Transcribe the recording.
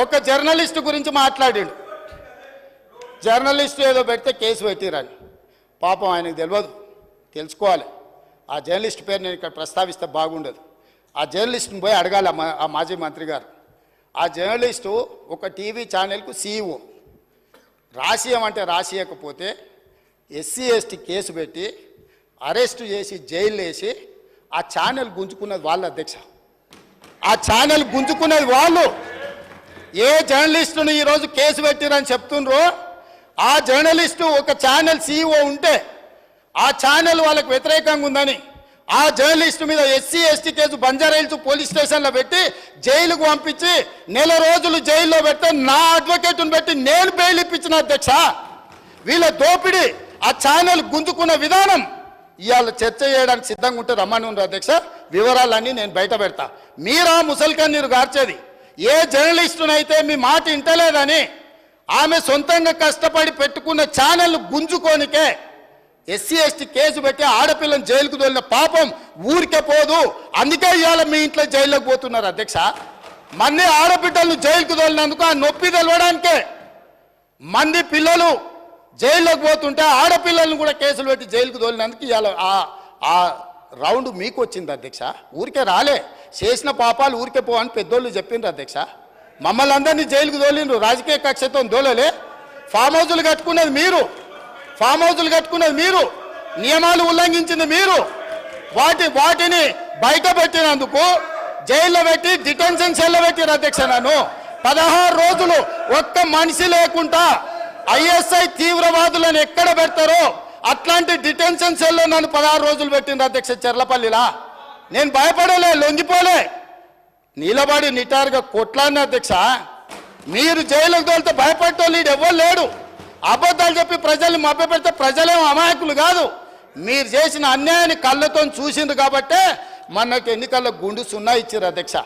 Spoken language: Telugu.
ఒక జర్నలిస్ట్ గురించి మాట్లాడాడు. జర్నలిస్ట్ ఏదో పెడితే కేసు పెట్టిరని. పాపం ఆయనకు తెలియదు, తెలుసుకోవాలి. ఆ జర్నలిస్ట్ పేరు నేను ఇక్కడ ప్రస్తావిస్తే బాగుండదు. ఆ జర్నలిస్ట్ని పోయి అడగాలి ఆ మాజీ మంత్రి గారు. ఆ జర్నలిస్టు ఒక టీవీ ఛానల్కు సీఈఓ. రాసియమంటే రాసియకపోతే ఎస్సీ ఎస్టీ కేసు పెట్టి అరెస్టు చేసి జైలు వేసి ఆ ఛానల్ గుంజుకున్నది వాళ్ళ అధ్యక్ష. ఆ ఛానల్ గుంజుకున్నది వాళ్ళు. ఏ జర్నలిస్టును ఈరోజు కేసు పెట్టిరని చెప్తుండ్రో ఆ జర్నలిస్టు ఒక ఛానల్ సీఈఓ ఉంటే ఆ ఛానల్ వాళ్ళకు వ్యతిరేకంగా ఉందని ఆ జర్నలిస్టు మీద SC ST case Banjara Hills police స్టేషన్లో పెట్టి జైలుకు పంపించి నెల రోజులు జైల్లో పెడితే నా అడ్వకేట్ను పెట్టి నేను బెయిల్ ఇప్పించిన అధ్యక్ష. వీళ్ళ దోపిడీ ఆ ఛానల్ గుంజుకున్న విధానం ఇవాళ చర్చ చేయడానికి సిద్ధంగా ఉంటే రమ్మని ఉన్నారు అధ్యక్ష. వివరాలన్నీ నేను బయట పెడతా. మీరా ముసల్కన్నీరు గార్చేది ఏ జర్నలిస్టునైతే మీ మాట ఇంటలేదని ఆమె సొంతంగా కష్టపడి పెట్టుకున్న ఛానల్ గుంజుకోనికే ఎస్సీ ఎస్టీ కేసు పెట్టి ఆడపిల్లని జైలుకు తోలిన పాపం ఊరికే పోదు. అందుకే ఇవాళ మీ ఇంట్లో జైల్లోకి పోతున్నారు అధ్యక్ష. మంది ఆడబిడ్డలను జైలుకు తోలినందుకు ఆ నొప్పి తెలవడానికే మంది పిల్లలు జైల్లోకి పోతుంటే ఆడపిల్లలను కూడా కేసులు పెట్టి జైలుకు తోలినందుకు ఇవాళ ఆ రౌండ్ మీకు వచ్చింది అధ్యక్ష. ఊరికే రాలే, చేసిన పాపాలు ఊరికే పో అని పెద్దోళ్ళు చెప్పిండ్రు అధ్యక్ష. మమ్మల్ని అందరినీ జైలుకు తోలిండ్రు, రాజకీయ కక్షతో దోలలే. ఫామ్ హౌజులు కట్టుకున్నది మీరు, ఫామ్ హౌజులు కట్టుకున్నది మీరు, నియమాలు ఉల్లంఘించింది మీరు. వాటిని బయట పెట్టినందుకు జైల్లో పెట్టి డిటెన్షన్ సెల్లో పెట్టిరు అధ్యక్ష. నన్ను 16 రోజులు ఒక్క మనిషి లేకుండా ఐఎస్ఐ తీవ్రవాదులను ఎక్కడ పెడతారో అట్లాంటి డిటెన్షన్ సెల్లో నన్ను 16 రోజులు పెట్టిండ్రు అధ్యక్ష చెర్లపల్లిలా. నేను భయపడలే, లొంగిపోలే, నిలబడి నిటారుగా కొట్లాడిన అధ్యక్ష. మీరు జైలుకు తోలితే భయపడటోళ్ళు ఎవ్వరు లేడు. అబద్ధాలు చెప్పి ప్రజల్ని మభ్యపెడితే ప్రజలేమో అమాయకులు కాదు. మీరు చేసిన అన్యాయాన్ని కళ్ళతో చూసిండ్రు కాబట్టే మనకు ఎన్నికల్లో గుండు 0 ఇచ్చారు అధ్యక్ష.